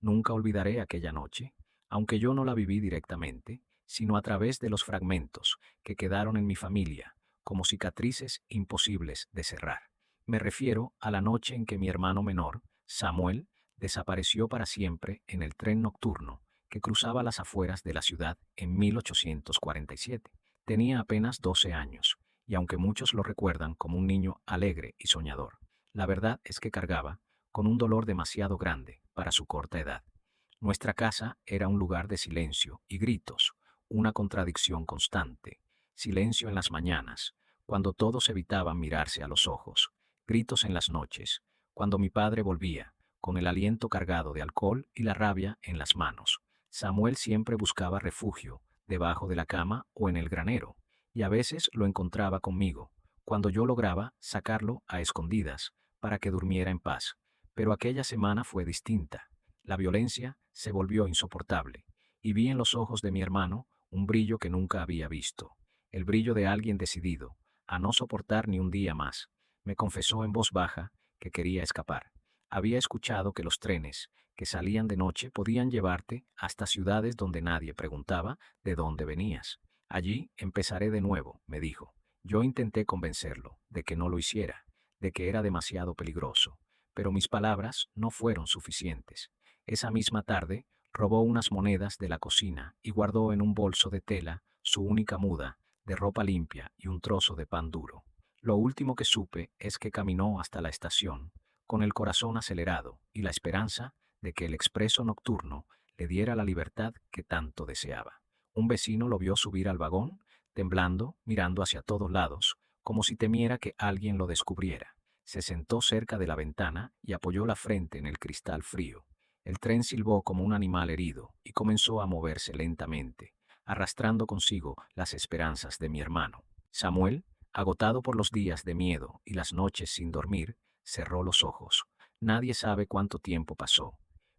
Nunca olvidaré aquella noche, aunque yo no la viví directamente, sino a través de los fragmentos que quedaron en mi familia, como cicatrices imposibles de cerrar. Me refiero a la noche en que mi hermano menor, Samuel, desapareció para siempre en el tren nocturno que cruzaba las afueras de la ciudad en 1847. Tenía apenas 12 años, y aunque muchos lo recuerdan como un niño alegre y soñador, la verdad es que cargaba con un dolor demasiado grande para su corta edad. Nuestra casa era un lugar de silencio y gritos, una contradicción constante. Silencio en las mañanas, cuando todos evitaban mirarse a los ojos. Gritos en las noches, cuando mi padre volvía, con el aliento cargado de alcohol y la rabia en las manos. Samuel siempre buscaba refugio, debajo de la cama o en el granero, y a veces lo encontraba conmigo, cuando yo lograba sacarlo a escondidas, para que durmiera en paz. Pero aquella semana fue distinta. La violencia se volvió insoportable, y vi en los ojos de mi hermano un brillo que nunca había visto, el brillo de alguien decidido a no soportar ni un día más. Me confesó en voz baja que quería escapar. Había escuchado que los trenes que salían de noche podían llevarte hasta ciudades donde nadie preguntaba de dónde venías. Allí empezaré de nuevo, me dijo. Yo intenté convencerlo de que no lo hiciera, de que era demasiado peligroso, pero mis palabras no fueron suficientes. Esa misma tarde, robó unas monedas de la cocina y guardó en un bolso de tela su única muda de ropa limpia y un trozo de pan duro. Lo último que supe es que caminó hasta la estación, con el corazón acelerado y la esperanza de que el expreso nocturno le diera la libertad que tanto deseaba. Un vecino lo vio subir al vagón, temblando, mirando hacia todos lados, como si temiera que alguien lo descubriera. Se sentó cerca de la ventana y apoyó la frente en el cristal frío. El tren silbó como un animal herido y comenzó a moverse lentamente, arrastrando consigo las esperanzas de mi hermano. Samuel, agotado por los días de miedo y las noches sin dormir, cerró los ojos. Nadie sabe cuánto tiempo pasó,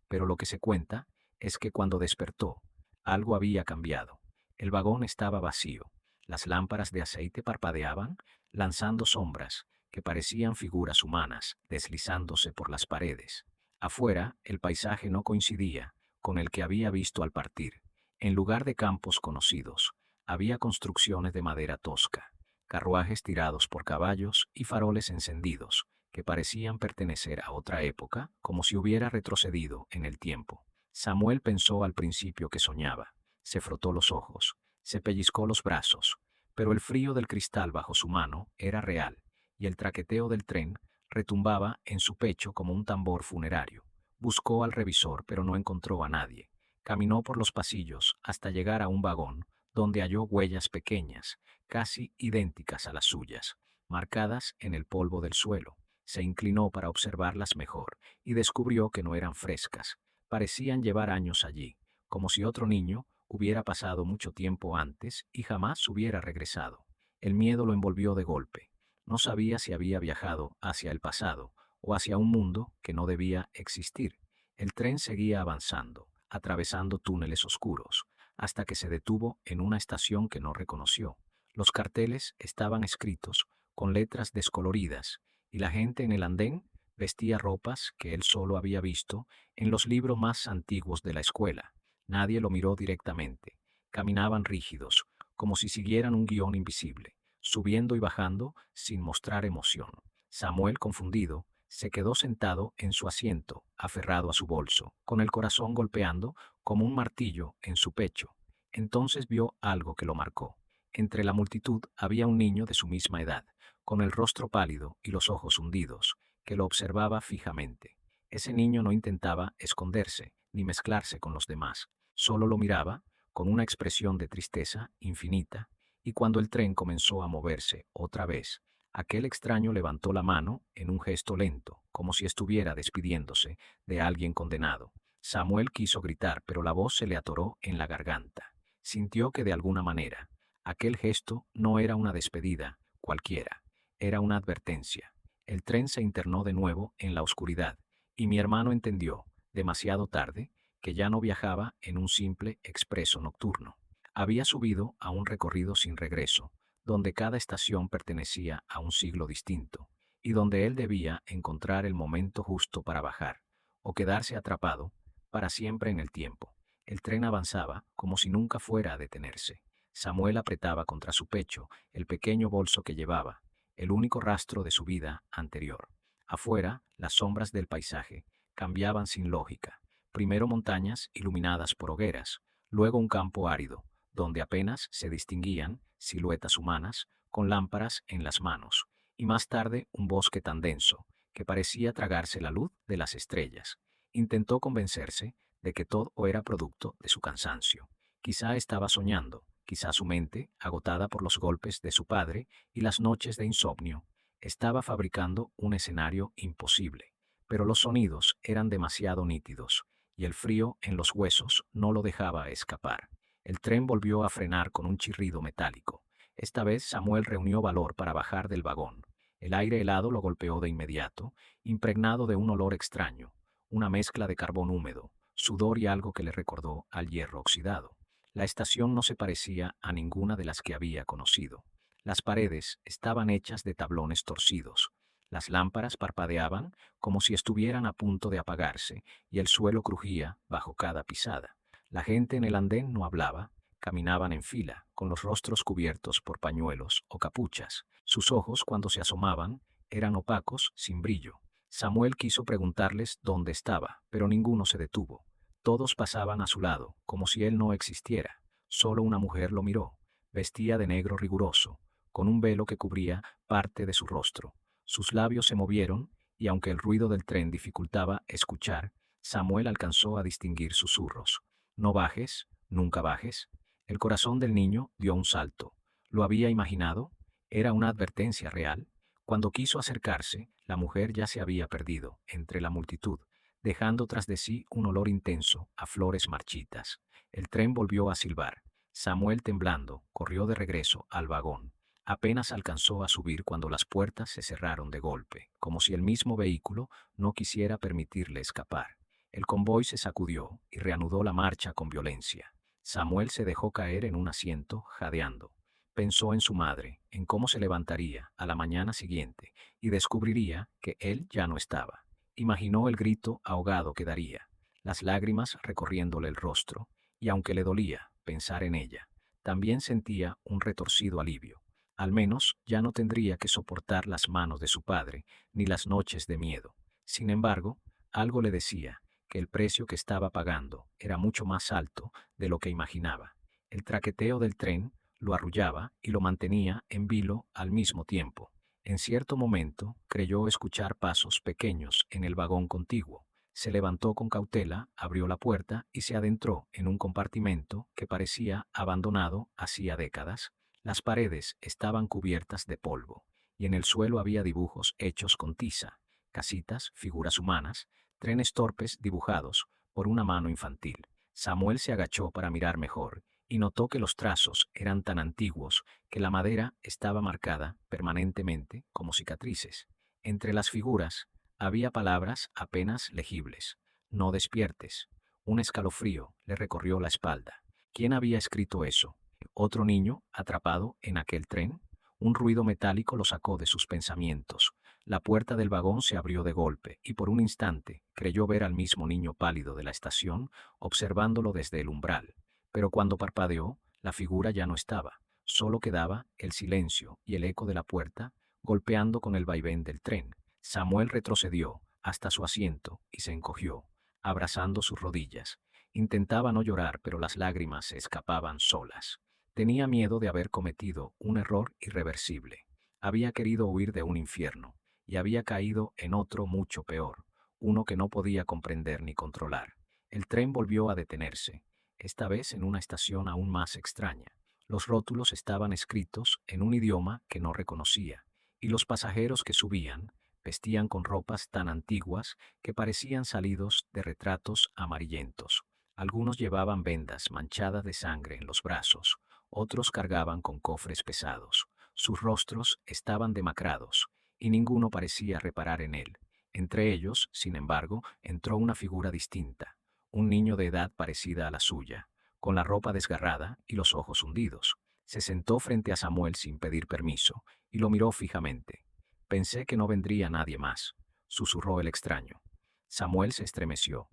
pero lo que se cuenta es que cuando despertó, algo había cambiado. El vagón estaba vacío. Las lámparas de aceite parpadeaban, lanzando sombras que parecían figuras humanas deslizándose por las paredes. Afuera, el paisaje no coincidía con el que había visto al partir. En lugar de campos conocidos, había construcciones de madera tosca, carruajes tirados por caballos y faroles encendidos, que parecían pertenecer a otra época, como si hubiera retrocedido en el tiempo. Samuel pensó al principio que soñaba. Se frotó los ojos, se pellizcó los brazos, pero el frío del cristal bajo su mano era real, y el traqueteo del tren retumbaba en su pecho como un tambor funerario. Buscó al revisor, pero no encontró a nadie. Caminó por los pasillos hasta llegar a un vagón, donde halló huellas pequeñas, casi idénticas a las suyas, marcadas en el polvo del suelo. Se inclinó para observarlas mejor y descubrió que no eran frescas. Parecían llevar años allí, como si otro niño hubiera pasado mucho tiempo antes y jamás hubiera regresado. El miedo lo envolvió de golpe. No sabía si había viajado hacia el pasado o hacia un mundo que no debía existir. El tren seguía avanzando, atravesando túneles oscuros, hasta que se detuvo en una estación que no reconoció. Los carteles estaban escritos con letras descoloridas, y la gente en el andén vestía ropas que él solo había visto en los libros más antiguos de la escuela. Nadie lo miró directamente. Caminaban rígidos, como si siguieran un guión invisible, subiendo y bajando sin mostrar emoción. Samuel, confundido, se quedó sentado en su asiento, aferrado a su bolso, con el corazón golpeando como un martillo en su pecho. Entonces vio algo que lo marcó. Entre la multitud había un niño de su misma edad, con el rostro pálido y los ojos hundidos, que lo observaba fijamente. Ese niño no intentaba esconderse ni mezclarse con los demás, solo lo miraba con una expresión de tristeza infinita, y cuando el tren comenzó a moverse otra vez, aquel extraño levantó la mano en un gesto lento, como si estuviera despidiéndose de alguien condenado. Samuel quiso gritar, pero la voz se le atoró en la garganta. Sintió que de alguna manera, aquel gesto no era una despedida cualquiera, era una advertencia. El tren se internó de nuevo en la oscuridad, y mi hermano entendió, demasiado tarde, que ya no viajaba en un simple expreso nocturno. Había subido a un recorrido sin regreso, donde cada estación pertenecía a un siglo distinto, y donde él debía encontrar el momento justo para bajar, o quedarse atrapado para siempre en el tiempo. El tren avanzaba como si nunca fuera a detenerse. Samuel apretaba contra su pecho el pequeño bolso que llevaba, el único rastro de su vida anterior. Afuera, las sombras del paisaje cambiaban sin lógica. Primero montañas iluminadas por hogueras, luego un campo árido, donde apenas se distinguían siluetas humanas con lámparas en las manos, y más tarde un bosque tan denso que parecía tragarse la luz de las estrellas. Intentó convencerse de que todo era producto de su cansancio. Quizá estaba soñando, quizá su mente, agotada por los golpes de su padre y las noches de insomnio, estaba fabricando un escenario imposible. Pero los sonidos eran demasiado nítidos, y el frío en los huesos no lo dejaba escapar. El tren volvió a frenar con un chirrido metálico. Esta vez Samuel reunió valor para bajar del vagón. El aire helado lo golpeó de inmediato, impregnado de un olor extraño, una mezcla de carbón húmedo, sudor y algo que le recordó al hierro oxidado. La estación no se parecía a ninguna de las que había conocido. Las paredes estaban hechas de tablones torcidos. Las lámparas parpadeaban como si estuvieran a punto de apagarse, y el suelo crujía bajo cada pisada. La gente en el andén no hablaba, caminaban en fila, con los rostros cubiertos por pañuelos o capuchas. Sus ojos, cuando se asomaban, eran opacos, sin brillo. Samuel quiso preguntarles dónde estaba, pero ninguno se detuvo. Todos pasaban a su lado, como si él no existiera. Solo una mujer lo miró, vestía de negro riguroso, con un velo que cubría parte de su rostro. Sus labios se movieron, y aunque el ruido del tren dificultaba escuchar, Samuel alcanzó a distinguir susurros. No bajes, nunca bajes. El corazón del niño dio un salto. ¿Lo había imaginado? ¿Era una advertencia real? Cuando quiso acercarse, la mujer ya se había perdido entre la multitud, dejando tras de sí un olor intenso a flores marchitas. El tren volvió a silbar. Samuel, temblando, corrió de regreso al vagón. Apenas alcanzó a subir cuando las puertas se cerraron de golpe, como si el mismo vehículo no quisiera permitirle escapar. El convoy se sacudió y reanudó la marcha con violencia. Samuel se dejó caer en un asiento, jadeando. Pensó en su madre, en cómo se levantaría a la mañana siguiente y descubriría que él ya no estaba. Imaginó el grito ahogado que daría, las lágrimas recorriéndole el rostro, y aunque le dolía pensar en ella, también sentía un retorcido alivio. Al menos ya no tendría que soportar las manos de su padre ni las noches de miedo. Sin embargo, algo le decía que el precio que estaba pagando era mucho más alto de lo que imaginaba. El traqueteo del tren lo arrullaba y lo mantenía en vilo al mismo tiempo. En cierto momento creyó escuchar pasos pequeños en el vagón contiguo. Se levantó con cautela, abrió la puerta y se adentró en un compartimento que parecía abandonado hacía décadas. Las paredes estaban cubiertas de polvo, y en el suelo había dibujos hechos con tiza, casitas, figuras humanas, trenes torpes dibujados por una mano infantil. Samuel se agachó para mirar mejor, y notó que los trazos eran tan antiguos que la madera estaba marcada permanentemente como cicatrices. Entre las figuras había palabras apenas legibles. No despiertes. Un escalofrío le recorrió la espalda. ¿Quién había escrito eso? ¿Otro niño atrapado en aquel tren? Un ruido metálico lo sacó de sus pensamientos. La puerta del vagón se abrió de golpe y por un instante creyó ver al mismo niño pálido de la estación observándolo desde el umbral. Pero cuando parpadeó, la figura ya no estaba. Solo quedaba el silencio y el eco de la puerta golpeando con el vaivén del tren. Samuel retrocedió hasta su asiento y se encogió, abrazando sus rodillas. Intentaba no llorar, pero las lágrimas se escapaban solas. Tenía miedo de haber cometido un error irreversible. Había querido huir de un infierno y había caído en otro mucho peor, uno que no podía comprender ni controlar. El tren volvió a detenerse, esta vez en una estación aún más extraña. Los rótulos estaban escritos en un idioma que no reconocía, y los pasajeros que subían vestían con ropas tan antiguas que parecían salidos de retratos amarillentos. Algunos llevaban vendas manchadas de sangre en los brazos, otros cargaban con cofres pesados. Sus rostros estaban demacrados, y ninguno parecía reparar en él. Entre ellos, sin embargo, entró una figura distinta, un niño de edad parecida a la suya, con la ropa desgarrada y los ojos hundidos. Se sentó frente a Samuel sin pedir permiso, y lo miró fijamente. Pensé que no vendría nadie más, susurró el extraño. Samuel se estremeció.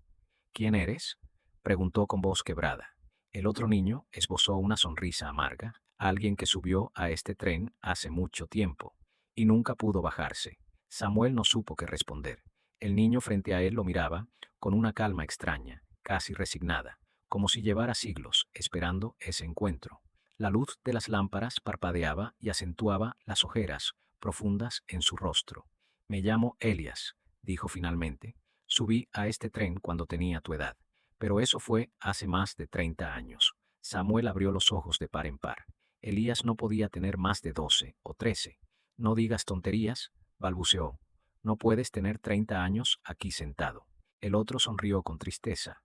¿Quién eres? Preguntó con voz quebrada. El otro niño esbozó una sonrisa amarga. Alguien que subió a este tren hace mucho tiempo y nunca pudo bajarse. Samuel no supo qué responder. El niño frente a él lo miraba con una calma extraña, casi resignada, como si llevara siglos esperando ese encuentro. La luz de las lámparas parpadeaba y acentuaba las ojeras profundas en su rostro. Me llamo Elias, dijo finalmente. Subí a este tren cuando tenía tu edad, pero eso fue hace más de 30 años. Samuel abrió los ojos de par en par. Elías no podía tener más de 12 o 13. No digas tonterías, balbuceó. No puedes tener 30 años aquí sentado. El otro sonrió con tristeza.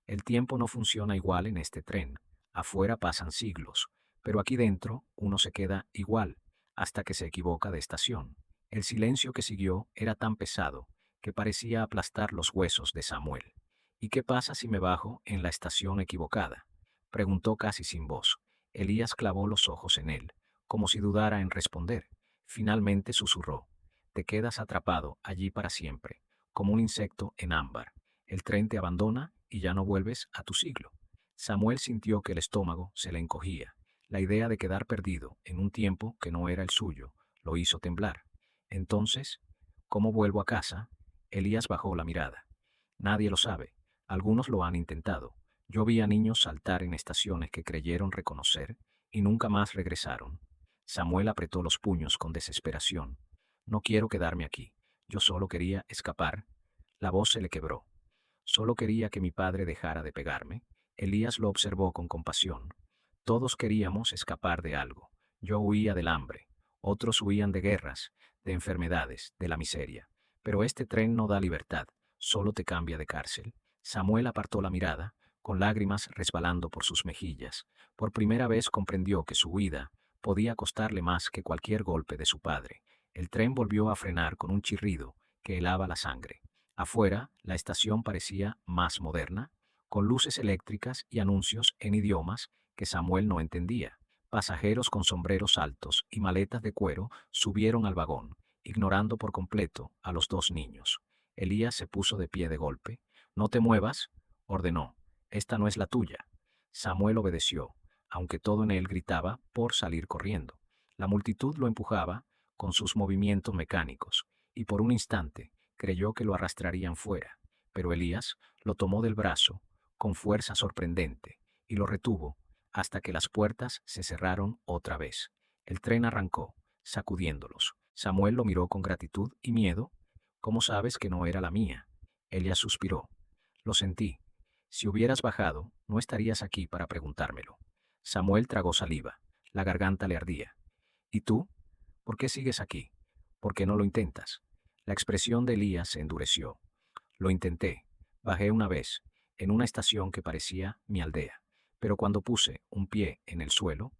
El tiempo no funciona igual en este tren. Afuera pasan siglos, pero aquí dentro uno se queda igual, hasta que se equivoca de estación. El silencio que siguió era tan pesado que parecía aplastar los huesos de Samuel. ¿Y qué pasa si me bajo en la estación equivocada? Preguntó casi sin voz. Elías clavó los ojos en él, como si dudara en responder. Finalmente susurró. Te quedas atrapado allí para siempre, como un insecto en ámbar. El tren te abandona y ya no vuelves a tu siglo. Samuel sintió que el estómago se le encogía. La idea de quedar perdido en un tiempo que no era el suyo lo hizo temblar. Entonces, ¿cómo vuelvo a casa? Elías bajó la mirada. Nadie lo sabe. Algunos lo han intentado. Yo vi a niños saltar en estaciones que creyeron reconocer y nunca más regresaron. Samuel apretó los puños con desesperación. No quiero quedarme aquí. Yo solo quería escapar. La voz se le quebró. Solo quería que mi padre dejara de pegarme. Elías lo observó con compasión. Todos queríamos escapar de algo. Yo huía del hambre. Otros huían de guerras, de enfermedades, de la miseria. Pero este tren no da libertad, solo te cambia de cárcel. Samuel apartó la mirada, con lágrimas resbalando por sus mejillas. Por primera vez comprendió que su huida podía costarle más que cualquier golpe de su padre. El tren volvió a frenar con un chirrido que helaba la sangre. Afuera, la estación parecía más moderna, con luces eléctricas y anuncios en idiomas que Samuel no entendía. Pasajeros con sombreros altos y maletas de cuero subieron al vagón, ignorando por completo a los dos niños. Elías se puso de pie de golpe. No te muevas, ordenó. Esta no es la tuya. Samuel obedeció, aunque todo en él gritaba por salir corriendo. La multitud lo empujaba con sus movimientos mecánicos, y por un instante creyó que lo arrastrarían fuera, pero Elías lo tomó del brazo con fuerza sorprendente y lo retuvo hasta que las puertas se cerraron otra vez. El tren arrancó, sacudiéndolos. Samuel lo miró con gratitud y miedo. ¿Cómo sabes que no era la mía? Elías suspiró. Lo sentí. Si hubieras bajado, no estarías aquí para preguntármelo. Samuel tragó saliva. La garganta le ardía. ¿Y tú? ¿Por qué sigues aquí? ¿Por qué no lo intentas? La expresión de Elías se endureció. Lo intenté. Bajé una vez, en una estación que parecía mi aldea. Pero cuando puse un pie en el suelo,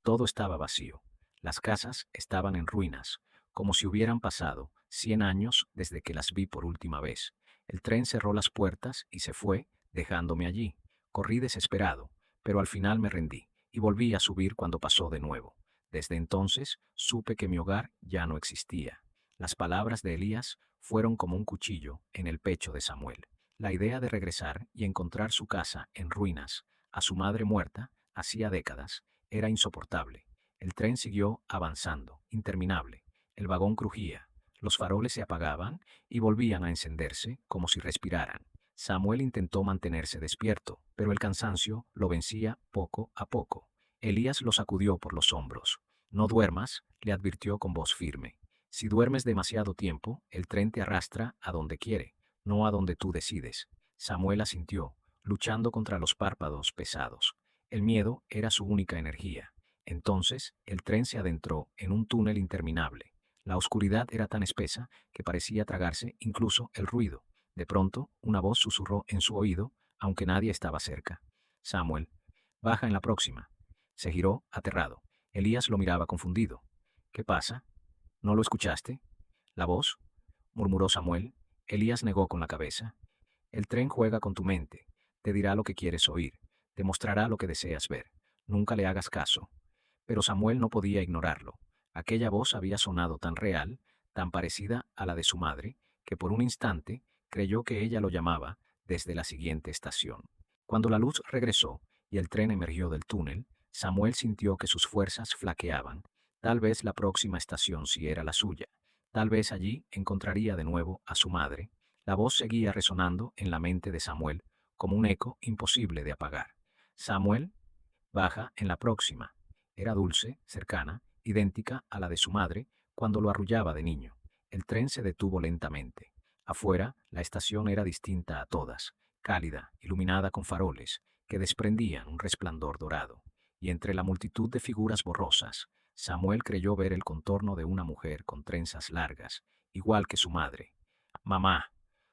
todo estaba vacío. Las casas estaban en ruinas, como si hubieran pasado 100 años desde que las vi por última vez. El tren cerró las puertas y se fue, dejándome allí. Corrí desesperado, pero al final me rendí y volví a subir cuando pasó de nuevo. Desde entonces supe que mi hogar ya no existía. Las palabras de Elías fueron como un cuchillo en el pecho de Samuel. La idea de regresar y encontrar su casa en ruinas, a su madre muerta, hacía décadas, era insoportable. El tren siguió avanzando, interminable. El vagón crujía, los faroles se apagaban y volvían a encenderse como si respiraran. Samuel intentó mantenerse despierto, pero el cansancio lo vencía poco a poco. Elías lo sacudió por los hombros. No duermas, le advirtió con voz firme. Si duermes demasiado tiempo, el tren te arrastra a donde quiere, no a donde tú decides. Samuel asintió, luchando contra los párpados pesados. El miedo era su única energía. Entonces, el tren se adentró en un túnel interminable. La oscuridad era tan espesa que parecía tragarse incluso el ruido. De pronto, una voz susurró en su oído, aunque nadie estaba cerca. Samuel, baja en la próxima. Se giró, aterrado. Elías lo miraba confundido. ¿Qué pasa? ¿No lo escuchaste? ¿La voz? Murmuró Samuel. Elías negó con la cabeza. El tren juega con tu mente. Te dirá lo que quieres oír. Te mostrará lo que deseas ver. Nunca le hagas caso. Pero Samuel no podía ignorarlo. Aquella voz había sonado tan real, tan parecida a la de su madre, que por un instante creyó que ella lo llamaba desde la siguiente estación. Cuando la luz regresó y el tren emergió del túnel, Samuel sintió que sus fuerzas flaqueaban. Tal vez la próxima estación sí era la suya. Tal vez allí encontraría de nuevo a su madre. La voz seguía resonando en la mente de Samuel como un eco imposible de apagar. Samuel, baja en la próxima. Era dulce, cercana, idéntica a la de su madre cuando lo arrullaba de niño. El tren se detuvo lentamente. Afuera, la estación era distinta a todas, cálida, iluminada con faroles que desprendían un resplandor dorado. Y entre la multitud de figuras borrosas, Samuel creyó ver el contorno de una mujer con trenzas largas, igual que su madre. «Mamá»,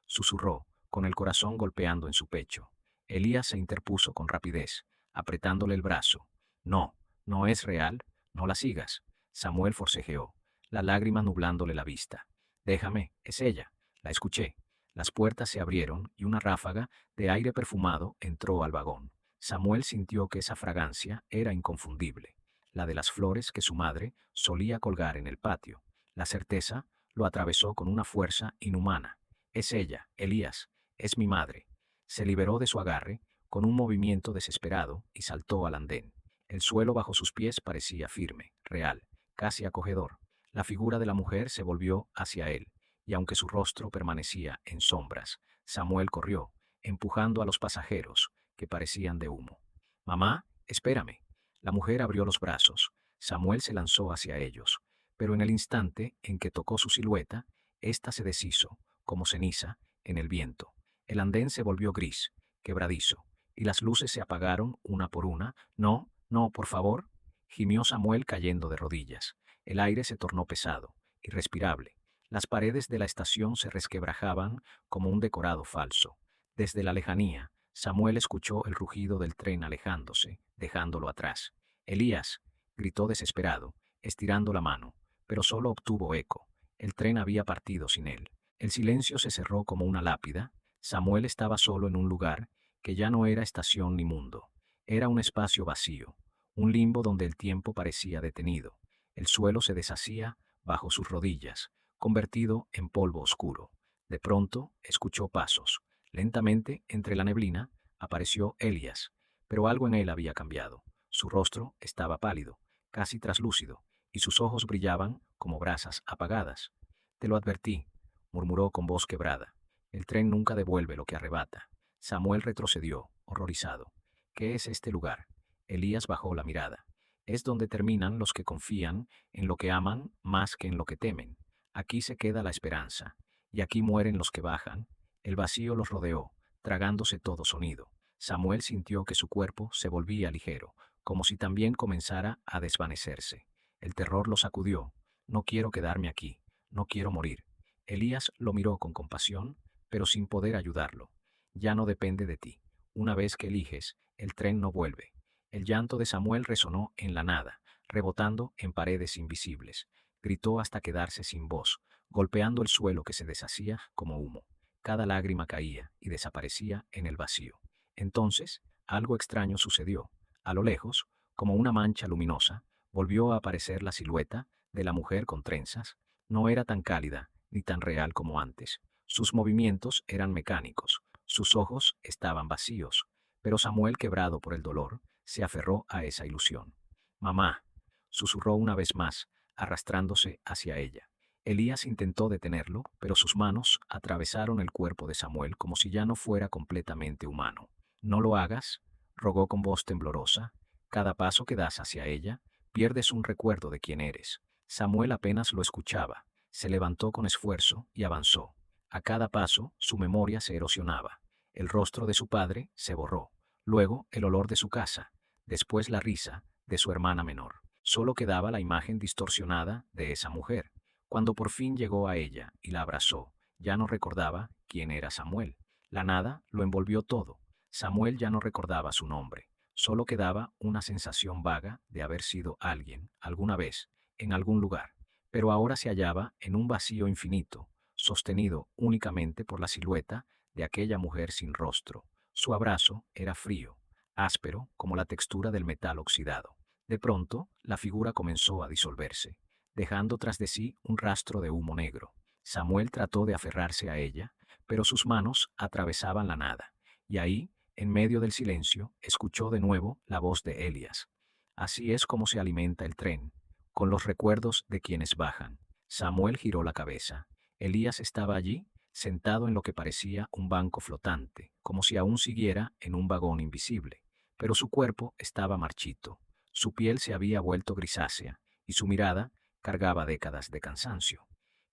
susurró, con el corazón golpeando en su pecho. Elías se interpuso con rapidez, apretándole el brazo. «No, no es real, no la sigas». Samuel forcejeó, la lágrima nublándole la vista. «Déjame, es ella». La escuché. Las puertas se abrieron y una ráfaga de aire perfumado entró al vagón. Samuel sintió que esa fragancia era inconfundible, la de las flores que su madre solía colgar en el patio. La certeza lo atravesó con una fuerza inhumana. «Es ella, Elías, es mi madre». Se liberó de su agarre con un movimiento desesperado y saltó al andén. El suelo bajo sus pies parecía firme, real, casi acogedor. La figura de la mujer se volvió hacia él, y aunque su rostro permanecía en sombras, Samuel corrió, empujando a los pasajeros, que parecían de humo. «Mamá, espérame». La mujer abrió los brazos. Samuel se lanzó hacia ellos, pero en el instante en que tocó su silueta, ésta se deshizo, como ceniza, en el viento. El andén se volvió gris, quebradizo, y las luces se apagaron una por una. «No, no, por favor», gimió Samuel cayendo de rodillas. El aire se tornó pesado, irrespirable. Las paredes de la estación se resquebrajaban como un decorado falso. Desde la lejanía, Samuel escuchó el rugido del tren alejándose, dejándolo atrás. «Elías», gritó desesperado, estirando la mano, pero solo obtuvo eco. El tren había partido sin él. El silencio se cerró como una lápida. Samuel estaba solo en un lugar que ya no era estación ni mundo. Era un espacio vacío, un limbo donde el tiempo parecía detenido. El suelo se deshacía bajo sus rodillas, convertido en polvo oscuro. De pronto, escuchó pasos. Lentamente, entre la neblina, apareció Elías, pero algo en él había cambiado. Su rostro estaba pálido, casi traslúcido, y sus ojos brillaban como brasas apagadas. «Te lo advertí», murmuró con voz quebrada. «El tren nunca devuelve lo que arrebata». Samuel retrocedió, horrorizado. «¿Qué es este lugar?». Elías bajó la mirada. «Es donde terminan los que confían en lo que aman más que en lo que temen. Aquí se queda la esperanza, y aquí mueren los que bajan». El vacío los rodeó, tragándose todo sonido. Samuel sintió que su cuerpo se volvía ligero, como si también comenzara a desvanecerse. El terror lo sacudió. «No quiero quedarme aquí, no quiero morir». Elías lo miró con compasión, pero sin poder ayudarlo. «Ya no depende de ti. Una vez que eliges, el tren no vuelve». El llanto de Samuel resonó en la nada, rebotando en paredes invisibles. Gritó hasta quedarse sin voz, golpeando el suelo que se deshacía como humo. Cada lágrima caía y desaparecía en el vacío. Entonces, algo extraño sucedió. A lo lejos, como una mancha luminosa, volvió a aparecer la silueta de la mujer con trenzas. No era tan cálida ni tan real como antes. Sus movimientos eran mecánicos, sus ojos estaban vacíos, pero Samuel, quebrado por el dolor, se aferró a esa ilusión. «Mamá», susurró una vez más, arrastrándose hacia ella. Elías intentó detenerlo, pero sus manos atravesaron el cuerpo de Samuel como si ya no fuera completamente humano. «No lo hagas», rogó con voz temblorosa. «Cada paso que das hacia ella, pierdes un recuerdo de quién eres». Samuel apenas lo escuchaba. Se levantó con esfuerzo y avanzó. A cada paso, su memoria se erosionaba. El rostro de su padre se borró. Luego, el olor de su casa. Después, la risa de su hermana menor. Solo quedaba la imagen distorsionada de esa mujer. Cuando por fin llegó a ella y la abrazó, ya no recordaba quién era Samuel. La nada lo envolvió todo. Samuel ya no recordaba su nombre. Solo quedaba una sensación vaga de haber sido alguien, alguna vez, en algún lugar. Pero ahora se hallaba en un vacío infinito, sostenido únicamente por la silueta de aquella mujer sin rostro. Su abrazo era frío, áspero como la textura del metal oxidado. De pronto, la figura comenzó a disolverse, dejando tras de sí un rastro de humo negro. Samuel trató de aferrarse a ella, pero sus manos atravesaban la nada, y ahí, en medio del silencio, escuchó de nuevo la voz de Elías. Así es como se alimenta el tren, con los recuerdos de quienes bajan. Samuel giró la cabeza. Elías estaba allí, sentado en lo que parecía un banco flotante, como si aún siguiera en un vagón invisible, pero su cuerpo estaba marchito, su piel se había vuelto grisácea, y su mirada cargaba décadas de cansancio.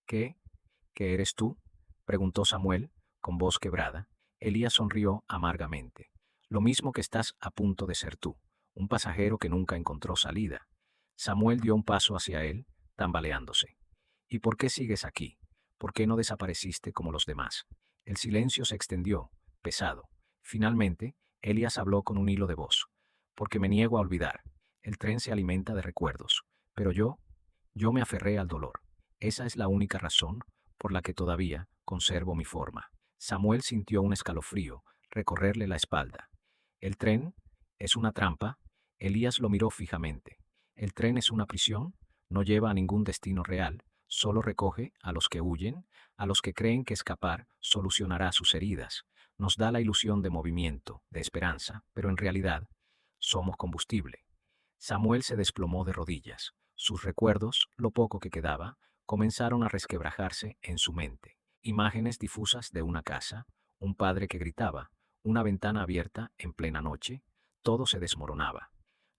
¿Qué? ¿Qué eres tú? Preguntó Samuel, con voz quebrada. Elías sonrió amargamente. Lo mismo que estás a punto de ser tú, un pasajero que nunca encontró salida. Samuel dio un paso hacia él, tambaleándose. ¿Y por qué sigues aquí? ¿Por qué no desapareciste como los demás? El silencio se extendió, pesado. Finalmente, Elías habló con un hilo de voz. Porque me niego a olvidar. El tren se alimenta de recuerdos. Pero yo me aferré al dolor. Esa es la única razón por la que todavía conservo mi forma. Samuel sintió un escalofrío recorrerle la espalda. ¿El tren es una trampa? Elías lo miró fijamente. ¿El tren es una prisión? No lleva a ningún destino real, solo recoge a los que huyen, a los que creen que escapar solucionará sus heridas. Nos da la ilusión de movimiento, de esperanza, pero en realidad somos combustible. Samuel se desplomó de rodillas. Sus recuerdos, lo poco que quedaba, comenzaron a resquebrajarse en su mente. Imágenes difusas de una casa, un padre que gritaba, una ventana abierta en plena noche, todo se desmoronaba.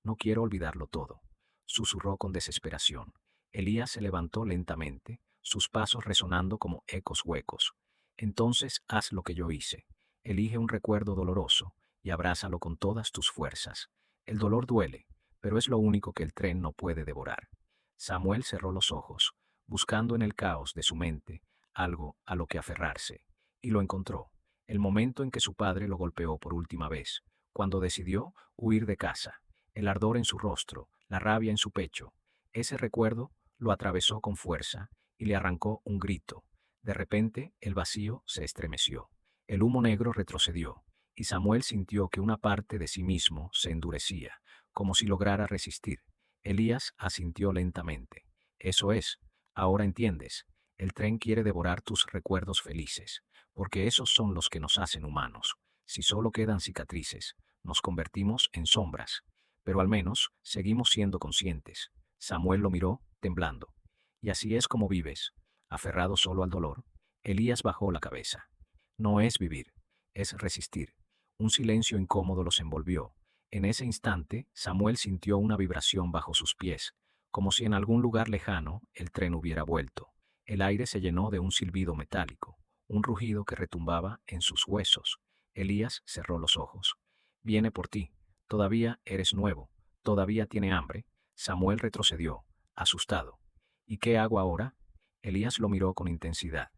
No quiero olvidarlo todo, susurró con desesperación. Elías se levantó lentamente, sus pasos resonando como ecos huecos. Entonces haz lo que yo hice. Elige un recuerdo doloroso y abrázalo con todas tus fuerzas. El dolor duele, pero es lo único que el tren no puede devorar. Samuel cerró los ojos, buscando en el caos de su mente algo a lo que aferrarse, y lo encontró, el momento en que su padre lo golpeó por última vez, cuando decidió huir de casa, el ardor en su rostro, la rabia en su pecho. Ese recuerdo lo atravesó con fuerza y le arrancó un grito. De repente, el vacío se estremeció. El humo negro retrocedió, y Samuel sintió que una parte de sí mismo se endurecía, como si lograra resistir. Elías asintió lentamente. Eso es, ahora entiendes. El tren quiere devorar tus recuerdos felices, porque esos son los que nos hacen humanos. Si solo quedan cicatrices, nos convertimos en sombras. Pero al menos seguimos siendo conscientes. Samuel lo miró, temblando. Y así es como vives, aferrado solo al dolor. Elías bajó la cabeza. No es vivir, es resistir. Un silencio incómodo los envolvió. En ese instante, Samuel sintió una vibración bajo sus pies, como si en algún lugar lejano el tren hubiera vuelto. El aire se llenó de un silbido metálico, un rugido que retumbaba en sus huesos. Elías cerró los ojos. Viene por ti. Todavía eres nuevo. Todavía tiene hambre. Samuel retrocedió, asustado. ¿Y qué hago ahora? Elías lo miró con intensidad.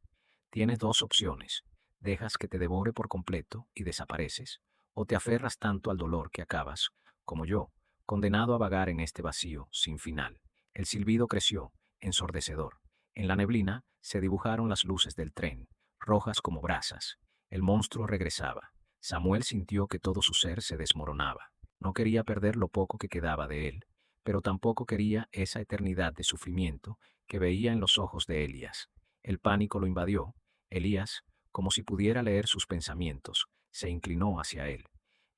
Tienes dos opciones. Dejas que te devore por completo y desapareces, o te aferras tanto al dolor que acabas, como yo, condenado a vagar en este vacío sin final. El silbido creció, ensordecedor. En la neblina se dibujaron las luces del tren, rojas como brasas. El monstruo regresaba. Samuel sintió que todo su ser se desmoronaba. No quería perder lo poco que quedaba de él, pero tampoco quería esa eternidad de sufrimiento que veía en los ojos de Elías. El pánico lo invadió. Elías, como si pudiera leer sus pensamientos, se inclinó hacia él.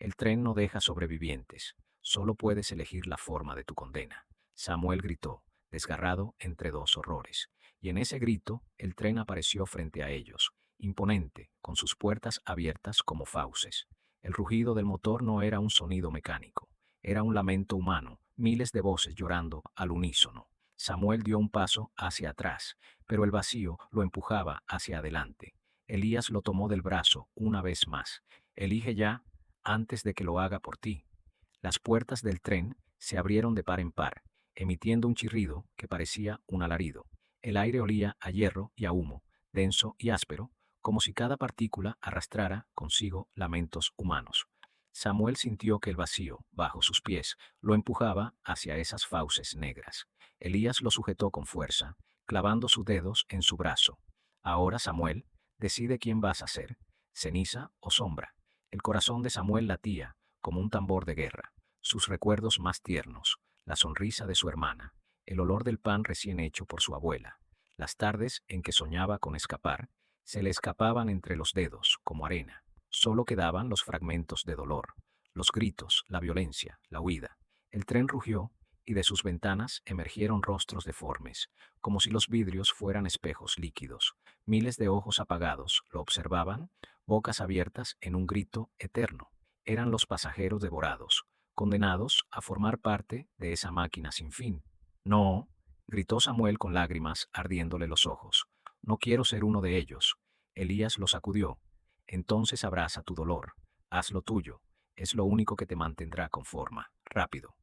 El tren no deja sobrevivientes. Solo puedes elegir la forma de tu condena. Samuel gritó, desgarrado entre dos horrores. Y en ese grito, el tren apareció frente a ellos, imponente, con sus puertas abiertas como fauces. El rugido del motor no era un sonido mecánico, era un lamento humano, miles de voces llorando al unísono. Samuel dio un paso hacia atrás, pero el vacío lo empujaba hacia adelante. Elías lo tomó del brazo una vez más. Elige ya, antes de que lo haga por ti. Las puertas del tren se abrieron de par en par, emitiendo un chirrido que parecía un alarido. El aire olía a hierro y a humo, denso y áspero, como si cada partícula arrastrara consigo lamentos humanos. Samuel sintió que el vacío, bajo sus pies, lo empujaba hacia esas fauces negras. Elías lo sujetó con fuerza, clavando sus dedos en su brazo. Ahora, Samuel, decide quién vas a ser, ceniza o sombra. El corazón de Samuel latía como un tambor de guerra. Sus recuerdos más tiernos, la sonrisa de su hermana, el olor del pan recién hecho por su abuela, Las tardes en que soñaba con escapar, se le escapaban entre los dedos, como arena. Solo quedaban los fragmentos de dolor, los gritos, la violencia, la huida. El tren rugió y de sus ventanas emergieron rostros deformes, como si los vidrios fueran espejos líquidos. Miles de ojos apagados lo observaban, bocas abiertas en un grito eterno. Eran los pasajeros devorados, condenados a formar parte de esa máquina sin fin. No, gritó Samuel con lágrimas ardiéndole los ojos. No quiero ser uno de ellos. Elías lo sacudió. Entonces abraza tu dolor. Haz lo tuyo. Es lo único que te mantendrá con forma. Rápido.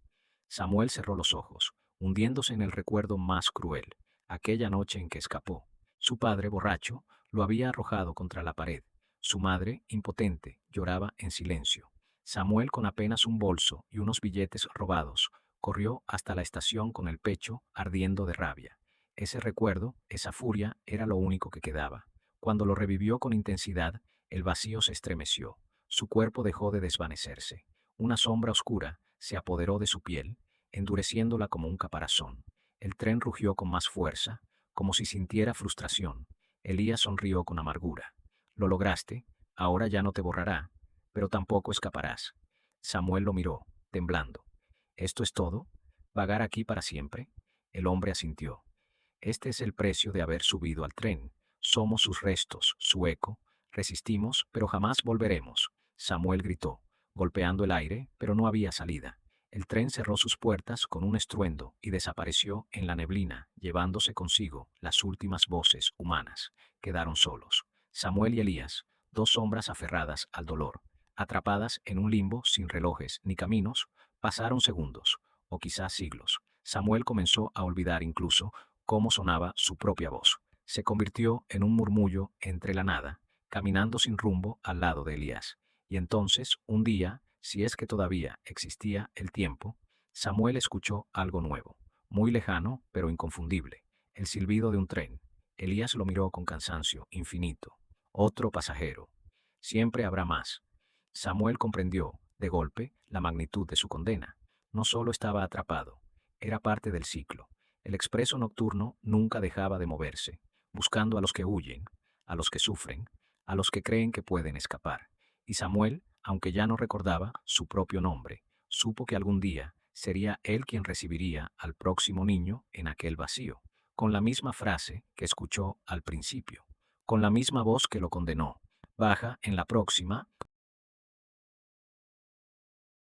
Samuel cerró los ojos, hundiéndose en el recuerdo más cruel, aquella noche en que escapó. Su padre, borracho, lo había arrojado contra la pared. Su madre, impotente, lloraba en silencio. Samuel, con apenas un bolso y unos billetes robados, corrió hasta la estación con el pecho ardiendo de rabia. Ese recuerdo, esa furia, era lo único que quedaba. Cuando lo revivió con intensidad, el vacío se estremeció. Su cuerpo dejó de desvanecerse. Una sombra oscura se apoderó de su piel, endureciéndola como un caparazón. El tren rugió con más fuerza, como si sintiera frustración. Elías sonrió con amargura. Lo lograste, ahora ya no te borrará, pero tampoco escaparás. Samuel lo miró, temblando. ¿Esto es todo? ¿Vagar aquí para siempre? El hombre asintió. Este es el precio de haber subido al tren. Somos sus restos, su eco. Resistimos, pero jamás volveremos. Samuel gritó, golpeando el aire, pero no había salida. El tren cerró sus puertas con un estruendo y desapareció en la neblina, llevándose consigo las últimas voces humanas. Quedaron solos. Samuel y Elías, dos sombras aferradas al dolor, atrapadas en un limbo sin relojes ni caminos. Pasaron segundos, o quizás siglos. Samuel comenzó a olvidar incluso cómo sonaba su propia voz. Se convirtió en un murmullo entre la nada, caminando sin rumbo al lado de Elías. Y entonces, un día, si es que todavía existía el tiempo, Samuel escuchó algo nuevo, muy lejano, pero inconfundible, el silbido de un tren. Elías lo miró con cansancio infinito. Otro pasajero. Siempre habrá más. Samuel comprendió, de golpe, la magnitud de su condena. No solo estaba atrapado, era parte del ciclo. El expreso nocturno nunca dejaba de moverse, buscando a los que huyen, a los que sufren, a los que creen que pueden escapar. Y Samuel, aunque ya no recordaba su propio nombre, supo que algún día sería él quien recibiría al próximo niño en aquel vacío, con la misma frase que escuchó al principio, con la misma voz que lo condenó. Baja en la próxima,